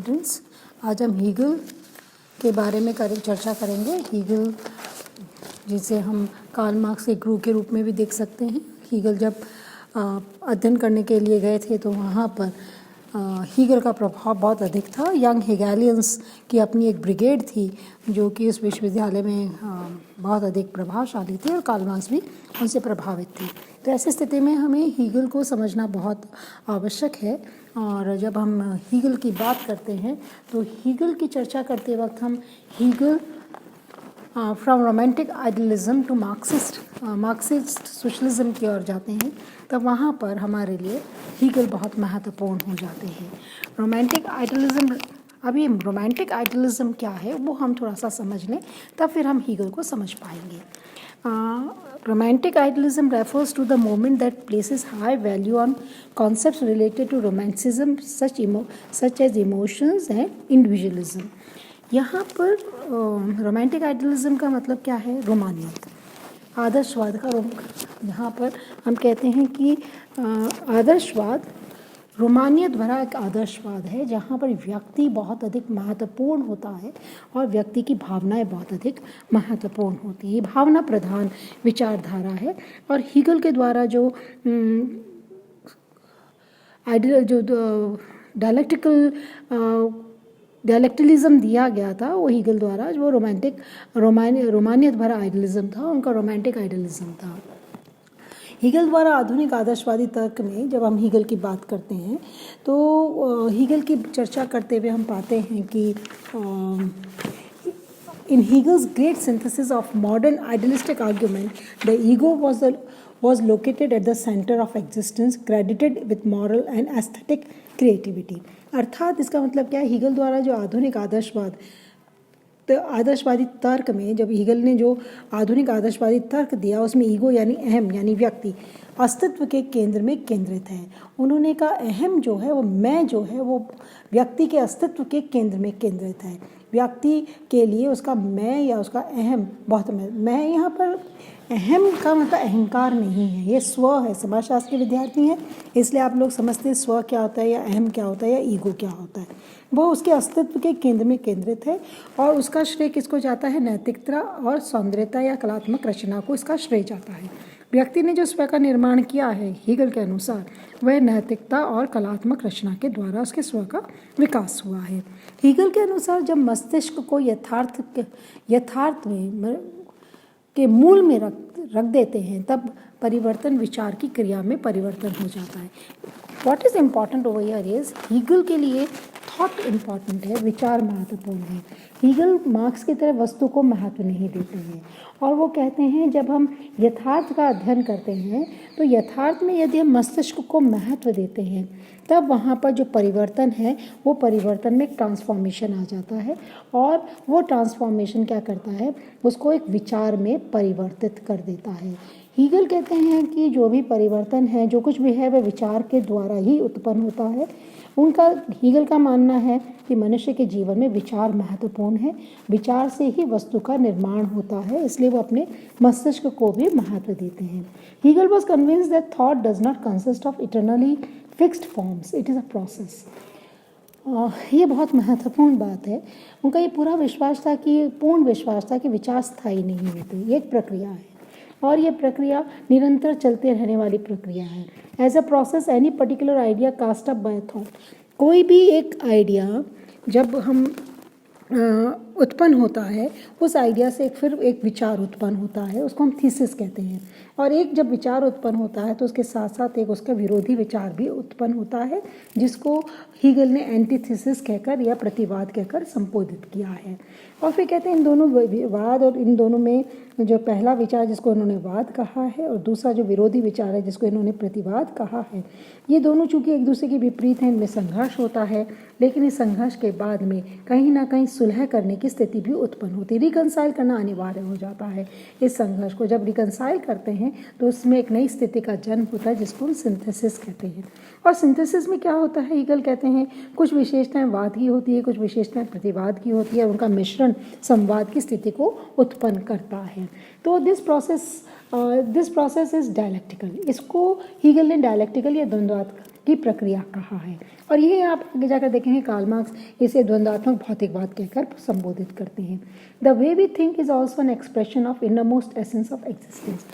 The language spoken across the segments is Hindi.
स्टूडेंट्स, आज हम हीगल के बारे में चर्चा करेंगे। हीगल जिसे हम कार्ल मार्क्स के गुरु के रूप में भी देख सकते हैं। हीगल जब अध्ययन करने के लिए गए थे तो वहाँ पर हीगल का प्रभाव बहुत अधिक था। यंग हेगेलियंस की अपनी एक ब्रिगेड थी जो कि उस विश्वविद्यालय में बहुत अधिक प्रभावशाली थी और कार्ल मार्क्स भी उनसे प्रभावित थे। तो ऐसी स्थिति में हमें हीगल को समझना बहुत आवश्यक है। और जब हम हीगल की बात करते हैं तो हीगल की चर्चा करते वक्त हम Hegel from romantic idealism to Marxist socialism की ओर जाते हैं, तब वहाँ पर हमारे लिए हीगल बहुत महत्वपूर्ण हो जाते हैं। रोमांटिक आइडियलिज्म, अभी रोमांटिक आइडियलिज्म क्या है वो हम थोड़ा सा समझ लें, तब फिर हम हीगल को समझ पाएंगे। Romantic idealism refers to the movement that places high value on concepts related to romanticism such as emotions and individualism. यहाँ पर रोमांटिक आइडियलिज्म का मतलब क्या है? रोमानियत, आदर्शवाद का यहाँ पर हम कहते हैं कि आदर्शवाद रोमानियत भरा एक आदर्शवाद है जहाँ पर व्यक्ति बहुत अधिक महत्वपूर्ण होता है और व्यक्ति की भावनाएं बहुत अधिक महत्वपूर्ण होती है। भावना प्रधान विचारधारा है और हीगल के द्वारा जो डायलेक्टिलिज्म दिया गया था वो हीगल द्वारा, जो रोमानियत भरा आइडियलिज्म था, उनका रोमांटिक आइडियलिज्म था। हीगल द्वारा आधुनिक आदर्शवादी तर्क में जब हम हीगल की बात करते हैं तो हीगल की चर्चा करते हुए हम पाते हैं कि in Hegel's great synthesis of modern idealistic argument the ego was located at the center of existence, credited with moral and aesthetic creativity। अर्थात इसका मतलब क्या है? हीगल द्वारा जो आधुनिक आदर्शवादी तर्क में जब हीगल ने जो आधुनिक आदर्शवादी तर्क दिया उसमें ईगो यानी अहम यानी व्यक्ति अस्तित्व के केंद्र में केंद्रित है। उन्होंने कहा अहम जो है वो मैं जो है वो व्यक्ति के अस्तित्व के केंद्र में केंद्रित है। व्यक्ति के लिए उसका मैं या उसका अहम बहुत मैं यहाँ पर अहम का मतलब अहंकार नहीं है, ये स्व है। समाजशास्त्र के विद्यार्थी हैं इसलिए आप लोग समझते हैं स्व क्या होता है या अहम क्या होता है या ईगो क्या होता है। वो उसके अस्तित्व के केंद्र में केंद्रित है और उसका श्रेय किसको जाता है? नैतिकता और सौंदर्यता या कलात्मक रचना को इसका श्रेय जाता है। व्यक्ति ने जो स्व का निर्माण किया है हीगल के अनुसार वह नैतिकता और कलात्मक रचना के द्वारा उसके स्व का विकास हुआ है। हीगल के अनुसार जब मस्तिष्क को यथार्थ में के मूल में रख देते हैं तब परिवर्तन विचार की क्रिया में परिवर्तन हो जाता है। What is important over here is Hegel के लिए थॉट इम्पॉर्टेंट है, विचार महत्वपूर्ण है। हीगल मार्क्स की तरह वस्तु को महत्व नहीं देते हैं और वो कहते हैं जब हम यथार्थ का अध्ययन करते हैं तो यथार्थ में यदि हम मस्तिष्क को महत्व देते हैं तब वहाँ पर जो परिवर्तन है वो परिवर्तन में एक ट्रांसफॉर्मेशन आ जाता है और वो ट्रांसफॉर्मेशन क्या करता है? उसको एक विचार में परिवर्तित कर देता है। हीगल कहते हैं कि जो भी परिवर्तन है, जो कुछ भी है, वह विचार के द्वारा ही उत्पन्न होता है। हीगल का मानना है कि मनुष्य के जीवन में विचार महत्वपूर्ण है, विचार से ही वस्तु का निर्माण होता है, इसलिए वो अपने मस्तिष्क को भी महत्व देते हैं। Hegel was convinced that thought does not consist of eternally fixed forms, it is a process. ये बहुत महत्वपूर्ण बात है। उनका ये पूर्ण विश्वास था कि विचार स्थायी नहीं होते, ये एक प्रक्रिया है और ये प्रक्रिया निरंतर चलते रहने वाली प्रक्रिया है। As a process any particular idea cast up by thought, कोई भी एक आइडिया जब हम उत्पन्न होता है उस आइडिया से फिर एक विचार उत्पन्न होता है, उसको हम थीसिस कहते हैं। और एक जब विचार उत्पन्न होता है तो उसके साथ साथ एक उसका विरोधी विचार भी उत्पन्न होता है जिसको हीगल ने एंटीथीसिस कहकर या प्रतिवाद कहकर संबोधित किया है। और फिर कहते हैं इन दोनों वाद और इन दोनों में जो पहला विचार जिसको इन्होंने वाद कहा है और दूसरा जो विरोधी विचार है जिसको इन्होंने प्रतिवाद कहा है, ये दोनों चूंकि एक दूसरे के विपरीत हैं, इनमें संघर्ष होता है, लेकिन इस संघर्ष के बाद में कहीं ना कहीं सुलह करने की स्थिति भी उत्पन्न होती है। रिकंसाइल करना अनिवार्य हो जाता है। इस संघर्ष को जब रिकंसाइल करते हैं तो उसमें एक नई स्थिति का जन्म होता है जिसको हम सिंथेसिस कहते हैं। और सिंथेसिस में क्या होता है? हीगल कहते हैं कुछ विशेषताएं वाद की होती है, कुछ विशेषताएं प्रतिवाद की होती है, उनका मिश्रण संवाद की स्थिति को उत्पन्न करता है। तो दिस प्रोसेस इज डायलेक्टिकल। इसको हीगल ने डायलेक्टिकल या की प्रक्रिया कहा है। और यही आप आगे जाकर देखेंगे कार्ल मार्क्स इसे द्वंद्वात्मक भौतिकवाद कहकर संबोधित करते हैं। The way we think is also an expression of innermost essence of existence.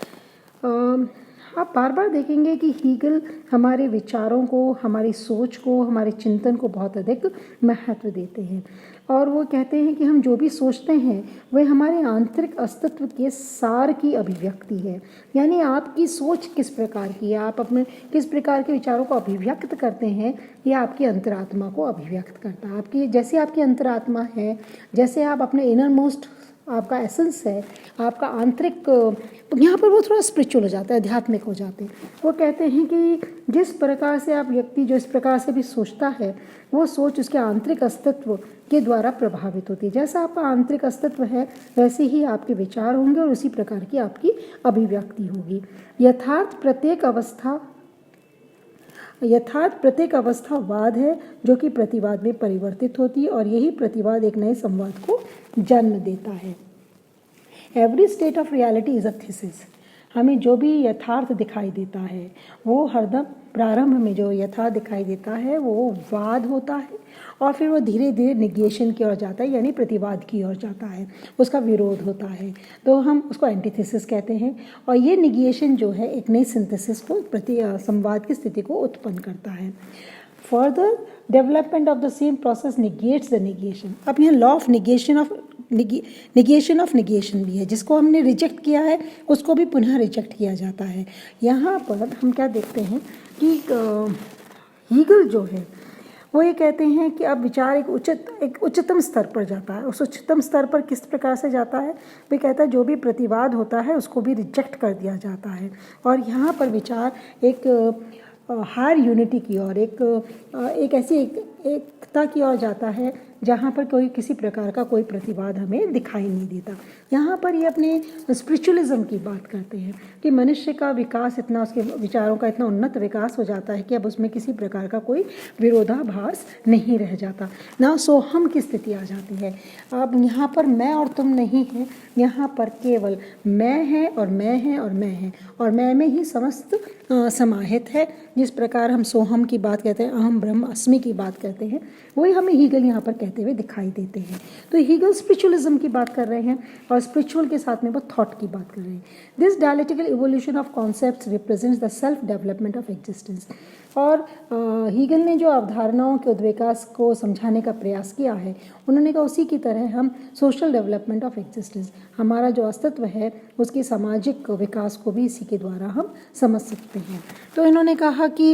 आप बार बार देखेंगे कि हीगल हमारे विचारों को, हमारी सोच को, हमारे चिंतन को बहुत अधिक महत्व देते हैं और वो कहते हैं कि हम जो भी सोचते हैं वह हमारे आंतरिक अस्तित्व के सार की अभिव्यक्ति है। यानी आपकी सोच किस प्रकार की है, आप अपने किस प्रकार के विचारों को अभिव्यक्त करते हैं, यह आपकी अंतरात्मा को अभिव्यक्त करता है। आपकी जैसे आपकी अंतरात्मा है, जैसे आप अपने इनर मोस्ट आपका एसेंस है, आपका आंतरिक, यहाँ पर वो थोड़ा स्पिरिचुअल हो जाता है, आध्यात्मिक हो जाते हैं। वो कहते हैं कि जिस प्रकार से आप व्यक्ति जो इस प्रकार से भी सोचता है वो सोच उसके आंतरिक अस्तित्व के द्वारा प्रभावित होती है। जैसा आपका आंतरिक अस्तित्व है वैसे ही आपके विचार होंगे और उसी प्रकार की आपकी अभिव्यक्ति होगी। यथार्थ प्रत्येक अवस्था वाद है जो कि प्रतिवाद में परिवर्तित होती है और यही प्रतिवाद एक नए संवाद को जन्म देता है। Every state of reality is a thesis. हमें जो भी यथार्थ दिखाई देता है वो हरदम प्रारंभ में जो यथार्थ दिखाई देता है वो वाद होता है और फिर वो धीरे धीरे निगेशन की ओर जाता है, यानी प्रतिवाद की ओर जाता है, उसका विरोध होता है, तो हम उसको एंटीथेसिस कहते हैं। और ये निगेशन जो है एक नई सिंथेसिस को, संवाद की स्थिति को उत्पन्न करता है। Further development of the same process negates the negation. अब यहाँ law of negation of negation भी है, जिसको हमने रिजेक्ट किया है उसको भी पुनः रिजेक्ट किया जाता है। यहाँ पर हम क्या देखते हैं कि हीगल जो है वो ये कहते हैं कि अब विचार एक उच्चतम स्तर पर जाता है। उस उच्चतम स्तर पर किस प्रकार से जाता है, वे कहता है जो भी प्रतिवाद होता है उसको भी रिजेक्ट कर दिया जाता है और यहाँ पर विचार एक हायर यूनिटी की ओर, एक ऐसी एकता की ओर जाता है जहाँ पर कोई किसी प्रकार का कोई प्रतिवाद हमें दिखाई नहीं देता। यहाँ पर ये अपने स्पिरिचुअलिज्म की बात करते हैं कि मनुष्य का विकास इतना, उसके विचारों का इतना उन्नत विकास हो जाता है कि अब उसमें किसी प्रकार का कोई विरोधाभास नहीं रह जाता, ना सोहम की स्थिति आ जाती है। अब यहाँ पर मैं और तुम नहीं है, यहाँ पर केवल मैं है और मैं है और मैं है और मैं में ही समस्त समाहित है। जिस प्रकार हम सोहम की बात कहते हैं, अहम ब्रह्म अस्मि की बात करते हैं, वही हमें हीगल यहाँ पर कहते हुए दिखाई देते हैं। तो हीगल स्पिरिचुअलिज्म की बात कर रहे हैं और स्पिरिचुअल के साथ में वो थॉट की बात कर रहे हैं। This dialectical evolution of concepts represents the self development of existence. और हीगल ने जो अवधारणाओं के उद्विकास को समझाने का प्रयास किया है, उन्होंने कहा उसी की तरह हम सोशल डेवलपमेंट ऑफ एग्जिस्टेंस, हमारा जो अस्तित्व है उसकी सामाजिक विकास को भी इसी के द्वारा हम समझ सकते हैं। तो इन्होंने कहा कि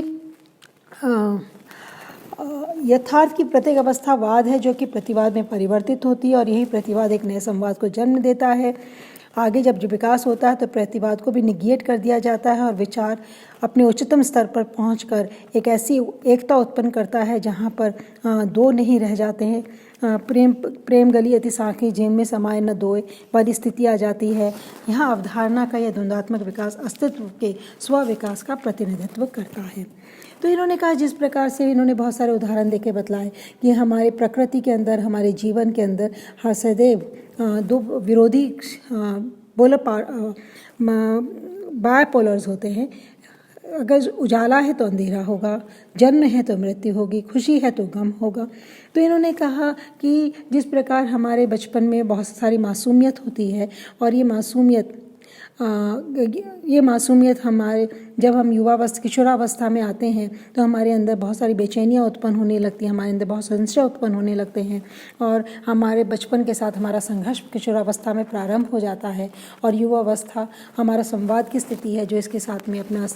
यथार्थ की प्रत्येक अवस्था वाद है जो कि प्रतिवाद में परिवर्तित होती है और यही प्रतिवाद एक नए संवाद को जन्म देता है। आगे जब जो विकास होता है तो प्रतिवाद को भी निगेट कर दिया जाता है और विचार अपने उच्चतम स्तर पर पहुंचकर एक ऐसी एकता उत्पन्न करता है जहां पर दो नहीं रह जाते हैं। प्रेम गली अति साखी जेम में समाये न दोए वाली स्थिति आ जाती है। यहाँ अवधारणा का यह द्वंद्वात्मक विकास अस्तित्व के स्व विकास का प्रतिनिधित्व करता है। तो इन्होंने कहा, जिस प्रकार से इन्होंने बहुत सारे उदाहरण देके बतलाए कि हमारे प्रकृति के अंदर, हमारे जीवन के अंदर हर सदैव दो विरोधी बायपोलर्स होते हैं। अगर उजाला है तो अंधेरा होगा, जन्म है तो मृत्यु होगी, खुशी है तो गम होगा। तो इन्होंने कहा कि जिस प्रकार हमारे बचपन में बहुत सारी मासूमियत होती है और ये मासूमियत हमारे जब हम युवावस्था किशोरावस्था में आते हैं तो हमारे अंदर बहुत सारी बेचैनियाँ उत्पन्न होने लगती हैं, हमारे अंदर बहुत संशय उत्पन्न होने लगते हैं और हमारे बचपन के साथ हमारा संघर्ष किशोरावस्था में प्रारंभ हो जाता है और युवावस्था हमारा संवाद की स्थिति है जो इसके साथ में अपना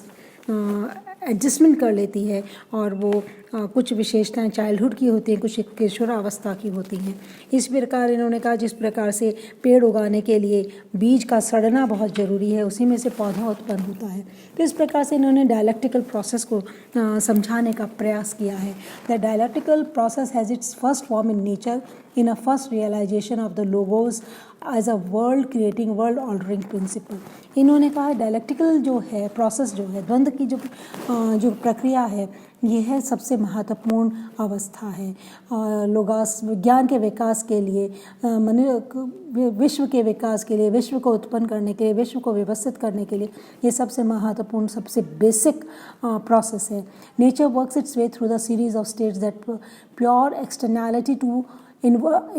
एडजस्टमेंट कर लेती है और वो कुछ विशेषताएं चाइल्डहुड की होती हैं, कुछ किशोरावस्था की होती हैं। इस प्रकार इन्होंने कहा जिस प्रकार से पेड़ उगाने के लिए बीज का सड़ना बहुत ज़रूरी है, उसी में से पौधा उत्पन्न होता है। तो इस प्रकार से इन्होंने डायलेक्टिकल प्रोसेस को समझाने का प्रयास किया है। The dialectical process has its first form in nature in a first realization of the logos as a world creating world altering principle। इन्होंने कहा डायलेक्टिकल जो है प्रोसेस जो है, द्वंद्व की जो प्रक्रिया है ये है सबसे महत्वपूर्ण अवस्था है। लोगोस विज्ञान के विकास के लिए, विश्व के विकास के लिए, विश्व को उत्पन्न करने के लिए, विश्व को व्यवस्थित करने के लिए ये सबसे महत्वपूर्ण, सबसे बेसिक प्रोसेस है। Nature works its way through the series of states that pure externality to inward